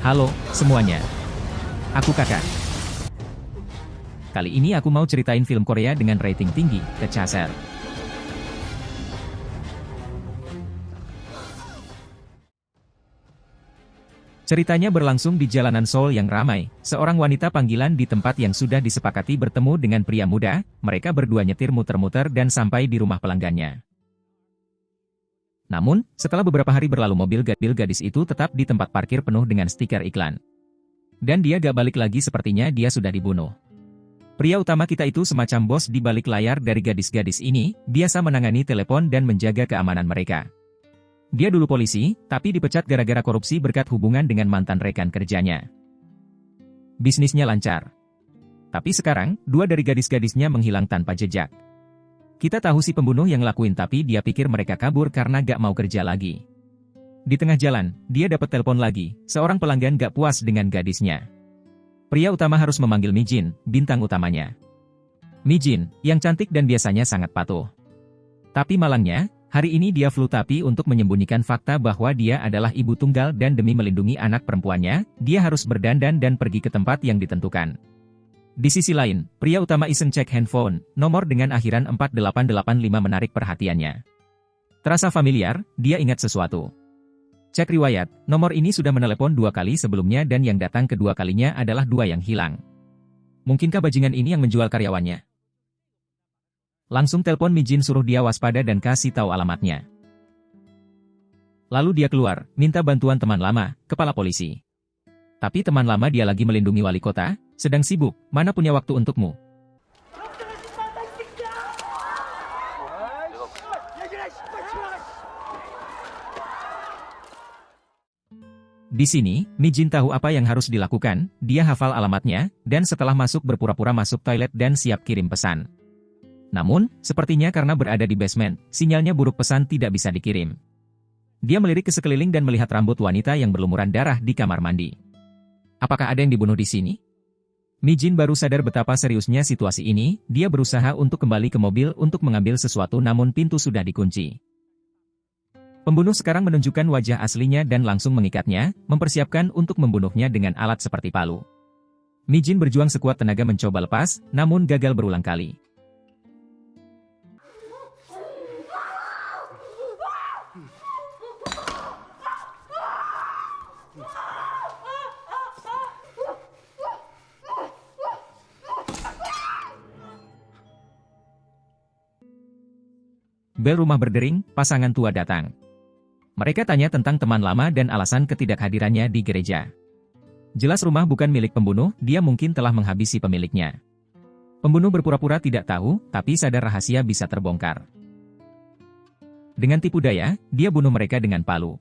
Halo, semuanya. Aku Kakak. Kali ini aku mau ceritain film Korea dengan rating tinggi, The Chaser. Ceritanya berlangsung di jalanan Seoul yang ramai. Seorang wanita panggilan di tempat yang sudah disepakati bertemu dengan pria muda. Mereka berdua nyetir muter-muter dan sampai di rumah pelanggannya. Namun, setelah beberapa hari berlalu mobil gadis itu tetap di tempat parkir penuh dengan stiker iklan. Dan dia gak balik lagi, sepertinya dia sudah dibunuh. Pria utama kita itu semacam bos di balik layar dari gadis-gadis ini, biasa menangani telepon dan menjaga keamanan mereka. Dia dulu polisi, tapi dipecat gara-gara korupsi berkat hubungan dengan mantan rekan kerjanya. Bisnisnya lancar. Tapi sekarang, dua dari gadis-gadisnya menghilang tanpa jejak. Kita tahu si pembunuh yang lakuin, tapi dia pikir mereka kabur karena gak mau kerja lagi. Di tengah jalan, dia dapat telepon lagi, seorang pelanggan gak puas dengan gadisnya. Pria utama harus memanggil Mi Jin, bintang utamanya. Mi Jin, yang cantik dan biasanya sangat patuh. Tapi malangnya, hari ini dia flu, tapi untuk menyembunyikan fakta bahwa dia adalah ibu tunggal dan demi melindungi anak perempuannya, dia harus berdandan dan pergi ke tempat yang ditentukan. Di sisi lain, pria utama iseng cek handphone, nomor dengan akhiran 4885 menarik perhatiannya. Terasa familiar, dia ingat sesuatu. Cek riwayat, nomor ini sudah menelepon 2 kali sebelumnya dan yang datang kedua kalinya adalah 2 yang hilang. Mungkinkah bajingan ini yang menjual karyawannya? Langsung telepon Mi Jin, suruh dia waspada dan kasih tahu alamatnya. Lalu dia keluar, minta bantuan teman lama, kepala polisi. Tapi teman lama dia lagi melindungi wali kota, sedang sibuk, mana punya waktu untukmu. Di sini, Mi Jin tahu apa yang harus dilakukan, dia hafal alamatnya, dan setelah masuk berpura-pura masuk toilet dan siap kirim pesan. Namun, sepertinya karena berada di basement, sinyalnya buruk, pesan tidak bisa dikirim. Dia melirik ke sekeliling dan melihat rambut wanita yang berlumuran darah di kamar mandi. Apakah ada yang dibunuh di sini? Mi Jin baru sadar betapa seriusnya situasi ini, dia berusaha untuk kembali ke mobil untuk mengambil sesuatu, namun pintu sudah dikunci. Pembunuh sekarang menunjukkan wajah aslinya dan langsung mengikatnya, mempersiapkan untuk membunuhnya dengan alat seperti palu. Mi Jin berjuang sekuat tenaga mencoba lepas, namun gagal berulang kali. Bel rumah berdering, pasangan tua datang. Mereka tanya tentang teman lama dan alasan ketidakhadirannya di gereja. Jelas rumah bukan milik pembunuh, dia mungkin telah menghabisi pemiliknya. Pembunuh berpura-pura tidak tahu, tapi sadar rahasia bisa terbongkar. Dengan tipu daya, dia bunuh mereka dengan palu.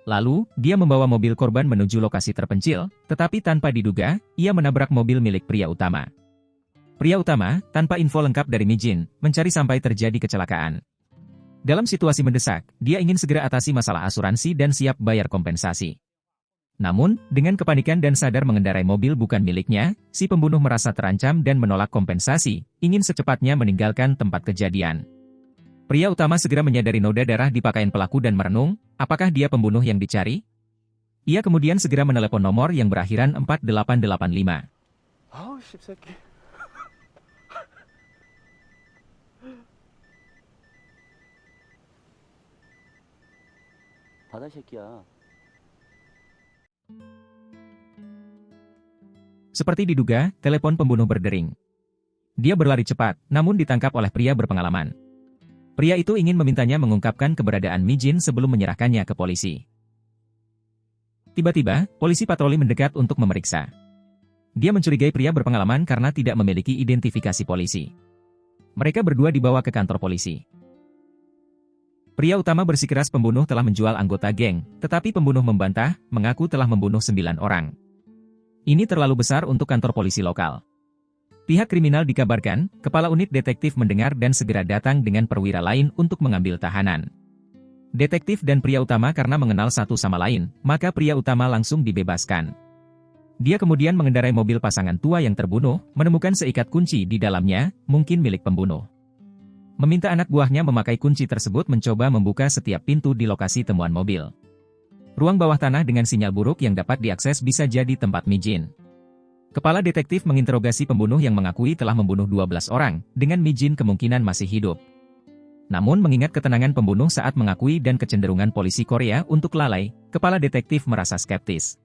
Lalu, dia membawa mobil korban menuju lokasi terpencil, tetapi tanpa diduga, ia menabrak mobil milik pria utama. Pria utama, tanpa info lengkap dari Mi Jin, mencari sampai terjadi kecelakaan. Dalam situasi mendesak, dia ingin segera atasi masalah asuransi dan siap bayar kompensasi. Namun, dengan kepanikan dan sadar mengendarai mobil bukan miliknya, si pembunuh merasa terancam dan menolak kompensasi, ingin secepatnya meninggalkan tempat kejadian. Pria utama segera menyadari noda darah di pakaian pelaku dan merenung, apakah dia pembunuh yang dicari? Ia kemudian segera menelepon nomor yang berakhiran 4885. 아우 씹새끼. 받아 새끼야. Seperti diduga, telepon pembunuh berdering. Dia berlari cepat, namun ditangkap oleh pria berpengalaman. Pria itu ingin memintanya mengungkapkan keberadaan Mi Jin sebelum menyerahkannya ke polisi. Tiba-tiba, polisi patroli mendekat untuk memeriksa. Dia mencurigai pria berpengalaman karena tidak memiliki identifikasi polisi. Mereka berdua dibawa ke kantor polisi. Pria utama bersikeras pembunuh telah menjual anggota geng, tetapi pembunuh membantah, mengaku telah membunuh 9 orang. Ini terlalu besar untuk kantor polisi lokal. Pihak kriminal dikabarkan, kepala unit detektif mendengar dan segera datang dengan perwira lain untuk mengambil tahanan. Detektif dan pria utama karena mengenal satu sama lain, maka pria utama langsung dibebaskan. Dia kemudian mengendarai mobil pasangan tua yang terbunuh, menemukan seikat kunci di dalamnya, mungkin milik pembunuh. Meminta anak buahnya memakai kunci tersebut mencoba membuka setiap pintu di lokasi temuan mobil. Ruang bawah tanah dengan sinyal buruk yang dapat diakses bisa jadi tempat Mijin. Kepala detektif menginterogasi pembunuh yang mengakui telah membunuh 12 orang, dengan Mijin kemungkinan masih hidup. Namun mengingat ketenangan pembunuh saat mengakui dan kecenderungan polisi Korea untuk lalai, kepala detektif merasa skeptis.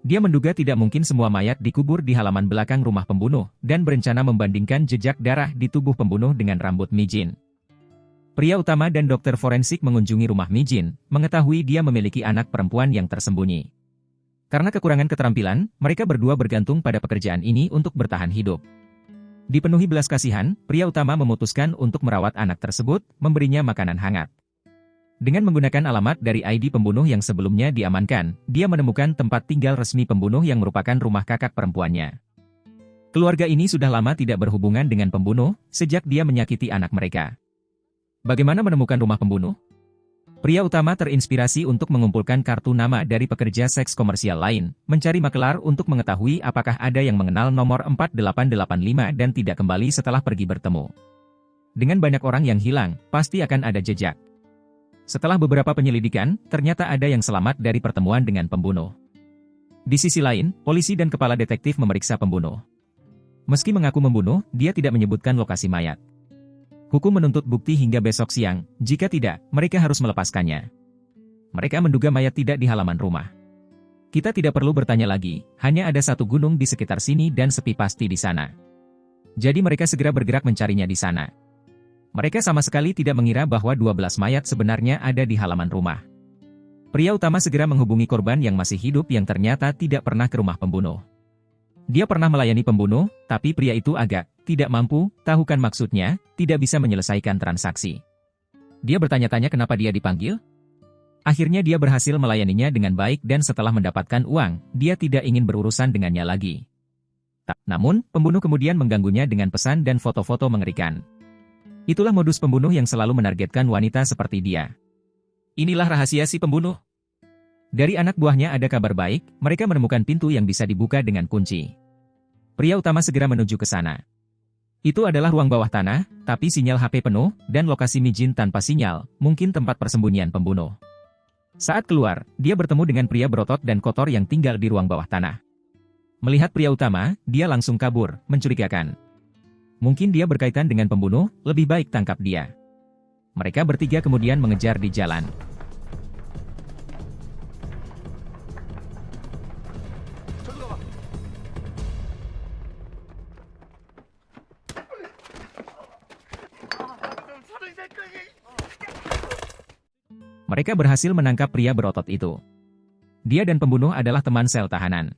Dia menduga tidak mungkin semua mayat dikubur di halaman belakang rumah pembunuh, dan berencana membandingkan jejak darah di tubuh pembunuh dengan rambut Mijin. Pria utama dan dokter forensik mengunjungi rumah Mijin, mengetahui dia memiliki anak perempuan yang tersembunyi. Karena kekurangan keterampilan, mereka berdua bergantung pada pekerjaan ini untuk bertahan hidup. Dipenuhi belas kasihan, pria utama memutuskan untuk merawat anak tersebut, memberinya makanan hangat. Dengan menggunakan alamat dari ID pembunuh yang sebelumnya diamankan, dia menemukan tempat tinggal resmi pembunuh yang merupakan rumah kakak perempuannya. Keluarga ini sudah lama tidak berhubungan dengan pembunuh, sejak dia menyakiti anak mereka. Bagaimana menemukan rumah pembunuh? Pria utama terinspirasi untuk mengumpulkan kartu nama dari pekerja seks komersial lain, mencari makelar untuk mengetahui apakah ada yang mengenal nomor 4885 dan tidak kembali setelah pergi bertemu. Dengan banyak orang yang hilang, pasti akan ada jejak. Setelah beberapa penyelidikan, ternyata ada yang selamat dari pertemuan dengan pembunuh. Di sisi lain, polisi dan kepala detektif memeriksa pembunuh. Meski mengaku membunuh, dia tidak menyebutkan lokasi mayat. Hukum menuntut bukti hingga besok siang, jika tidak, mereka harus melepaskannya. Mereka menduga mayat tidak di halaman rumah. Kita tidak perlu bertanya lagi, hanya ada satu gunung di sekitar sini dan sepi pasti di sana. Jadi mereka segera bergerak mencarinya di sana. Mereka sama sekali tidak mengira bahwa 12 mayat sebenarnya ada di halaman rumah. Pria utama segera menghubungi korban yang masih hidup yang ternyata tidak pernah ke rumah pembunuh. Dia pernah melayani pembunuh, tapi pria itu agak tidak mampu, tahu kan maksudnya, tidak bisa menyelesaikan transaksi. Dia bertanya-tanya kenapa dia dipanggil. Akhirnya dia berhasil melayaninya dengan baik dan setelah mendapatkan uang, dia tidak ingin berurusan dengannya lagi. Namun, pembunuh kemudian mengganggunya dengan pesan dan foto-foto mengerikan. Itulah modus pembunuh yang selalu menargetkan wanita seperti dia. Inilah rahasia si pembunuh. Dari anak buahnya ada kabar baik, mereka menemukan pintu yang bisa dibuka dengan kunci. Pria utama segera menuju ke sana. Itu adalah ruang bawah tanah, tapi sinyal HP penuh, dan lokasi Mijin tanpa sinyal, mungkin tempat persembunyian pembunuh. Saat keluar, dia bertemu dengan pria berotot dan kotor yang tinggal di ruang bawah tanah. Melihat pria utama, dia langsung kabur, mencurigakan. Mungkin dia berkaitan dengan pembunuh, lebih baik tangkap dia. Mereka bertiga kemudian mengejar di jalan. Mereka berhasil menangkap pria berotot itu. Dia dan pembunuh adalah teman sel tahanan.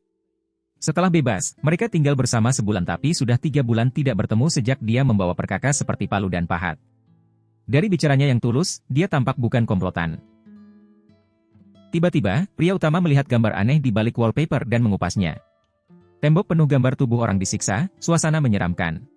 Setelah bebas, mereka tinggal bersama sebulan tapi sudah 3 bulan tidak bertemu sejak dia membawa perkakas seperti palu dan pahat. Dari bicaranya yang tulus, dia tampak bukan komplotan. Tiba-tiba, pria utama melihat gambar aneh di balik wallpaper dan mengupasnya. Tembok penuh gambar tubuh orang disiksa, suasana menyeramkan.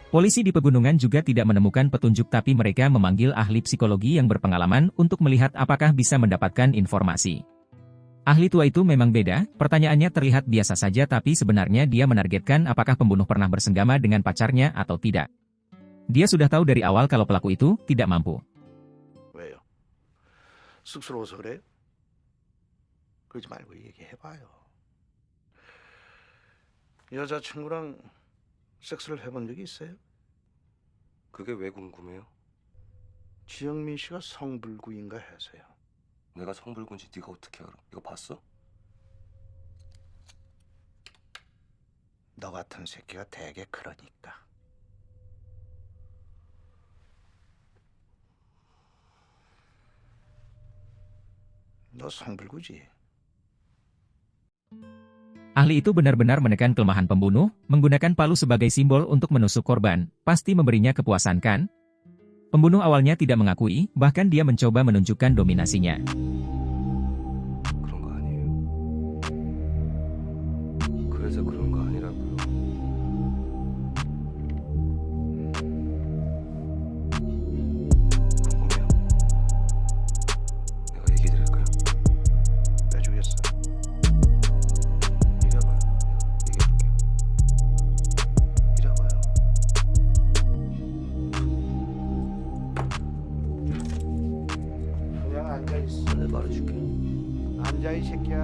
Polisi di pegunungan juga tidak menemukan petunjuk tapi mereka memanggil ahli psikologi yang berpengalaman untuk melihat apakah bisa mendapatkan informasi. Ahli tua itu memang beda, pertanyaannya terlihat biasa saja tapi sebenarnya dia menargetkan apakah pembunuh pernah bersenggama dengan pacarnya atau tidak. Dia sudah tahu dari awal kalau pelaku itu tidak mampu. 왜요? 쑥스러워서 그래요? 그러지 말고 얘기해봐요. 여자친구랑 섹스를 해본 적이 있어요? 그게 왜 궁금해요? 지영민 씨가 성불구인가 해서요. 내가 성불군지 네가 어떻게 알아? 이거 봤어? 너 같은 새끼가 되게 그러니까. 너 성불구지? Ahli itu benar-benar menekan kelemahan pembunuh, menggunakan palu sebagai simbol untuk menusuk korban, pasti memberinya kepuasan kan? Pembunuh awalnya tidak mengakui, bahkan dia mencoba menunjukkan dominasinya. 그런 거 아니에요. 그래서 그런 거 아니라고요. 궁금해요. 내가 얘기해 드릴까요? 네. 앉아 있어. 내 말해줄게. 앉아 이 새끼야.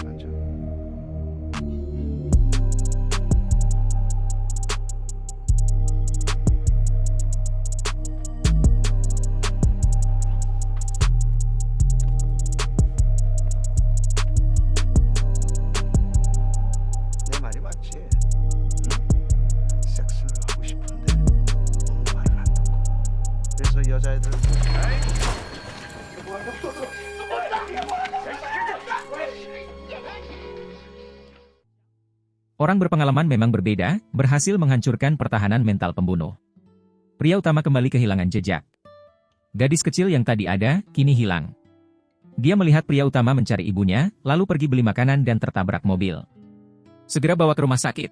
앉아. 내 말이 맞지? 응? 섹스를 하고 싶은데 너무 말을 안 듣고. 그래서 여자애들 Orang berpengalaman memang berbeda, berhasil menghancurkan pertahanan mental pembunuh. Pria utama kembali kehilangan jejak. Gadis kecil yang tadi ada, kini hilang. Dia melihat pria utama mencari ibunya, lalu pergi beli makanan dan tertabrak mobil. Segera bawa ke rumah sakit.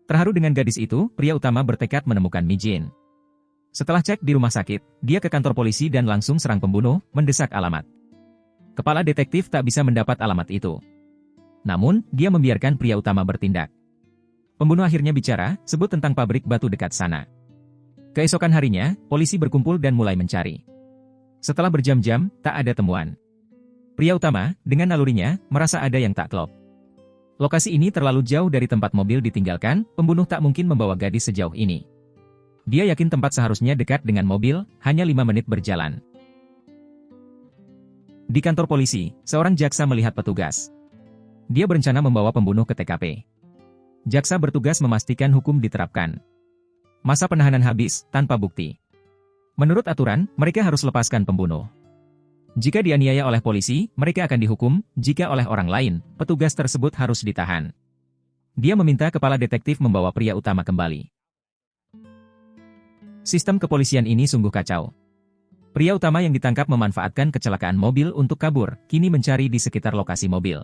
Terharu dengan gadis itu, pria utama bertekad menemukan Mi Jin. Setelah cek di rumah sakit, dia ke kantor polisi dan langsung serang pembunuh, mendesak alamat. Kepala detektif tak bisa mendapat alamat itu. Namun, dia membiarkan pria utama bertindak. Pembunuh akhirnya bicara, sebut tentang pabrik batu dekat sana. Keesokan harinya, polisi berkumpul dan mulai mencari. Setelah berjam-jam, tak ada temuan. Pria utama, dengan nalurinya, merasa ada yang tak klop. Lokasi ini terlalu jauh dari tempat mobil ditinggalkan, pembunuh tak mungkin membawa gadis sejauh ini. Dia yakin tempat seharusnya dekat dengan mobil, hanya 5 menit berjalan. Di kantor polisi, seorang jaksa melihat petugas. Dia berencana membawa pembunuh ke TKP. Jaksa bertugas memastikan hukum diterapkan. Masa penahanan habis, tanpa bukti. Menurut aturan, mereka harus lepaskan pembunuh. Jika dianiaya oleh polisi, mereka akan dihukum, jika oleh orang lain, petugas tersebut harus ditahan. Dia meminta kepala detektif membawa pria utama kembali. Sistem kepolisian ini sungguh kacau. Pria utama yang ditangkap memanfaatkan kecelakaan mobil untuk kabur, kini mencari di sekitar lokasi mobil.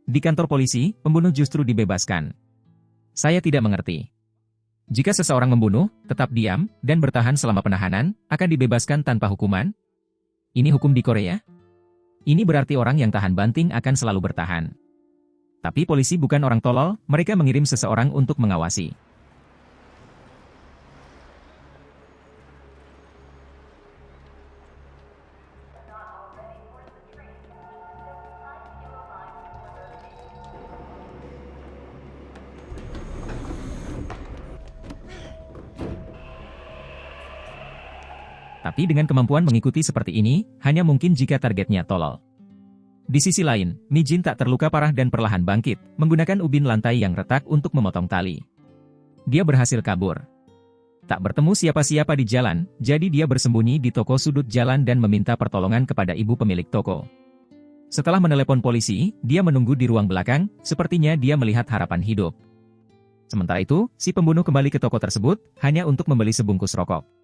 Di kantor polisi, pembunuh justru dibebaskan. Saya tidak mengerti. Jika seseorang membunuh, tetap diam, dan bertahan selama penahanan, akan dibebaskan tanpa hukuman? Ini hukum di Korea? Ini berarti orang yang tahan banting akan selalu bertahan. Tapi polisi bukan orang tolol, mereka mengirim seseorang untuk mengawasi. Tapi dengan kemampuan mengikuti seperti ini, hanya mungkin jika targetnya tolol. Di sisi lain, Mi Jin tak terluka parah dan perlahan bangkit, menggunakan ubin lantai yang retak untuk memotong tali. Dia berhasil kabur. Tak bertemu siapa-siapa di jalan, jadi dia bersembunyi di toko sudut jalan dan meminta pertolongan kepada ibu pemilik toko. Setelah menelepon polisi, dia menunggu di ruang belakang, sepertinya dia melihat harapan hidup. Sementara itu, si pembunuh kembali ke toko tersebut, hanya untuk membeli sebungkus rokok.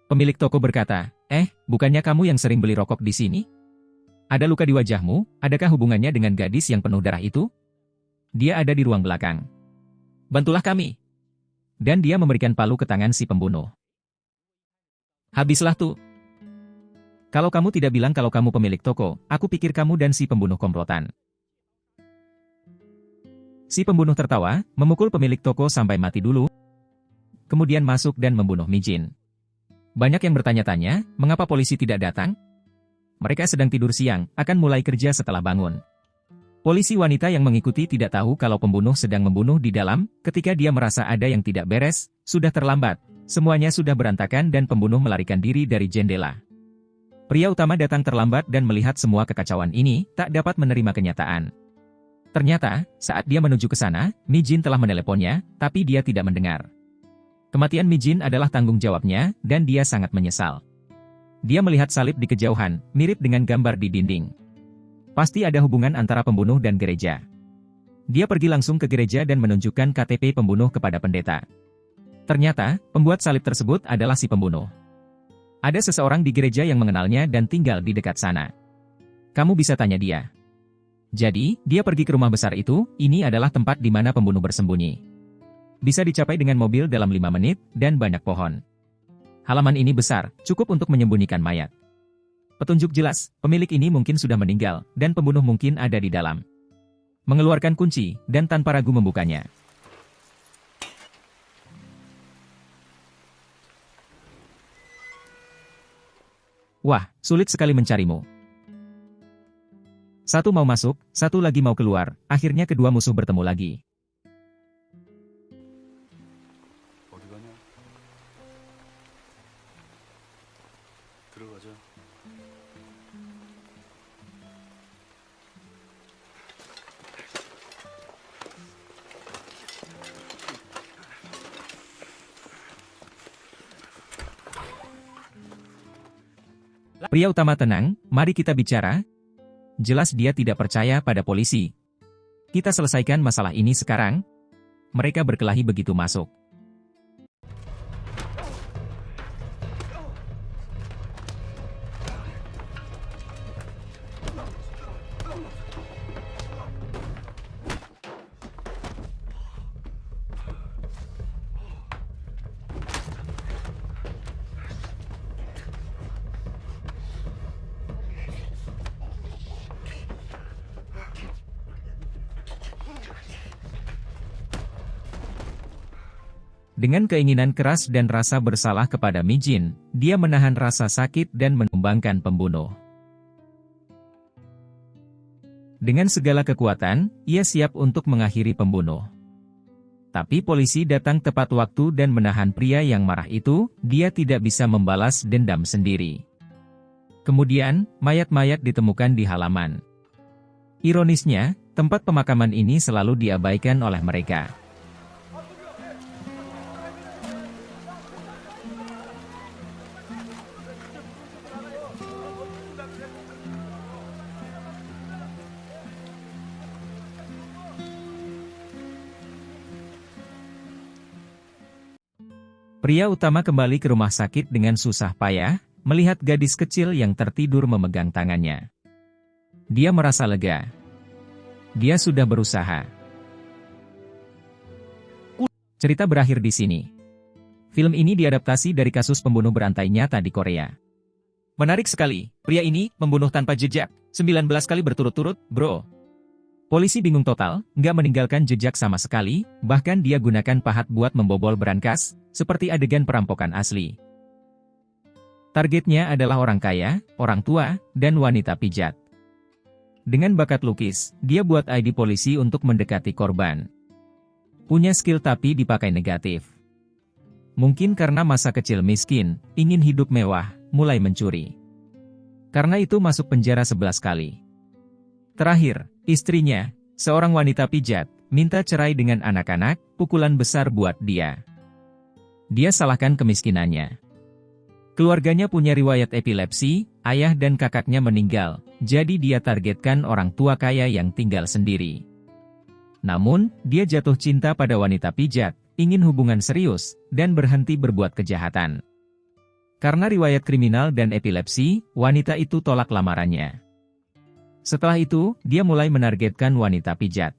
Pemilik toko berkata, bukannya kamu yang sering beli rokok di sini? Ada luka di wajahmu, adakah hubungannya dengan gadis yang penuh darah itu? Dia ada di ruang belakang. Bantulah kami. Dan dia memberikan palu ke tangan si pembunuh. Habislah tuh. Kalau kamu tidak bilang kalau kamu pemilik toko, aku pikir kamu dan si pembunuh komplotan. Si pembunuh tertawa, memukul pemilik toko sampai mati dulu, kemudian masuk dan membunuh Mi Jin. Banyak yang bertanya-tanya, mengapa polisi tidak datang? Mereka sedang tidur siang, akan mulai kerja setelah bangun. Polisi wanita yang mengikuti tidak tahu kalau pembunuh sedang membunuh di dalam, ketika dia merasa ada yang tidak beres, sudah terlambat, semuanya sudah berantakan dan pembunuh melarikan diri dari jendela. Pria utama datang terlambat dan melihat semua kekacauan ini, tak dapat menerima kenyataan. Ternyata, saat dia menuju ke sana, Mi Jin telah meneleponnya, tapi dia tidak mendengar. Kematian Mi Jin adalah tanggung jawabnya, dan dia sangat menyesal. Dia melihat salib di kejauhan, mirip dengan gambar di dinding. Pasti ada hubungan antara pembunuh dan gereja. Dia pergi langsung ke gereja dan menunjukkan KTP pembunuh kepada pendeta. Ternyata, pembuat salib tersebut adalah si pembunuh. Ada seseorang di gereja yang mengenalnya dan tinggal di dekat sana. Kamu bisa tanya dia. Jadi, dia pergi ke rumah besar itu, ini adalah tempat di mana pembunuh bersembunyi. Bisa dicapai dengan mobil dalam 5 menit, dan banyak pohon. Halaman ini besar, cukup untuk menyembunyikan mayat. Petunjuk jelas, pemilik ini mungkin sudah meninggal, dan pembunuh mungkin ada di dalam. Mengeluarkan kunci, dan tanpa ragu membukanya. Wah, sulit sekali mencarimu. Satu mau masuk, satu lagi mau keluar, akhirnya kedua musuh bertemu lagi. 어디 가냐? 들어가자. Pria utama tenang, mari kita bicara. Jelas dia tidak percaya pada polisi. Kita selesaikan masalah ini sekarang. Mereka berkelahi begitu masuk. Dengan keinginan keras dan rasa bersalah kepada Mi Jin, dia menahan rasa sakit dan menumbangkan pembunuh. Dengan segala kekuatan, ia siap untuk mengakhiri pembunuh. Tapi polisi datang tepat waktu dan menahan pria yang marah itu. Dia tidak bisa membalas dendam sendiri. Kemudian, mayat-mayat ditemukan di halaman. Ironisnya, tempat pemakaman ini selalu diabaikan oleh mereka. Pria utama kembali ke rumah sakit dengan susah payah, melihat gadis kecil yang tertidur memegang tangannya. Dia merasa lega. Dia sudah berusaha. Cerita berakhir di sini. Film ini diadaptasi dari kasus pembunuh berantai nyata di Korea. Menarik sekali, pria ini membunuh tanpa jejak, 19 kali berturut-turut, bro. Polisi bingung total, nggak meninggalkan jejak sama sekali, bahkan dia gunakan pahat buat membobol berangkas, seperti adegan perampokan asli. Targetnya adalah orang kaya, orang tua, dan wanita pijat. Dengan bakat lukis, dia buat ID polisi untuk mendekati korban. Punya skill tapi dipakai negatif. Mungkin karena masa kecil miskin, ingin hidup mewah, mulai mencuri. Karena itu masuk penjara 11 kali. Terakhir, istrinya, seorang wanita pijat, minta cerai dengan anak-anak, pukulan besar buat dia. Dia salahkan kemiskinannya. Keluarganya punya riwayat epilepsi, ayah dan kakaknya meninggal, jadi dia targetkan orang tua kaya yang tinggal sendiri. Namun, dia jatuh cinta pada wanita pijat, ingin hubungan serius, dan berhenti berbuat kejahatan. Karena riwayat kriminal dan epilepsi, wanita itu tolak lamarannya. Setelah itu, dia mulai menargetkan wanita pijat.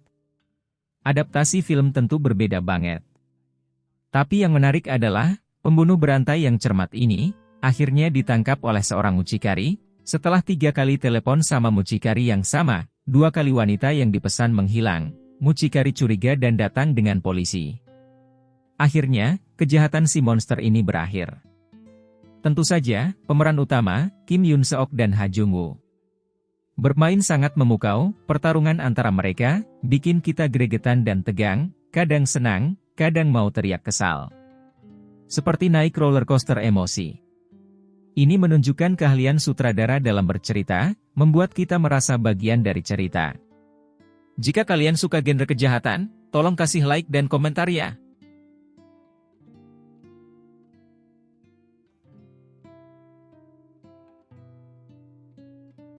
Adaptasi film tentu berbeda banget. Tapi yang menarik adalah, pembunuh berantai yang cermat ini, akhirnya ditangkap oleh seorang mucikari. Setelah 3 kali telepon sama mucikari yang sama, 2 kali wanita yang dipesan menghilang, mucikari curiga dan datang dengan polisi. Akhirnya, kejahatan si monster ini berakhir. Tentu saja, pemeran utama, Kim Yoon Seok dan Ha Jung Woo. Bermain sangat memukau, pertarungan antara mereka, bikin kita gregetan dan tegang, kadang senang, kadang mau teriak kesal. Seperti naik roller coaster emosi. Ini menunjukkan keahlian sutradara dalam bercerita, membuat kita merasa bagian dari cerita. Jika kalian suka genre kejahatan, tolong kasih like dan komentar ya.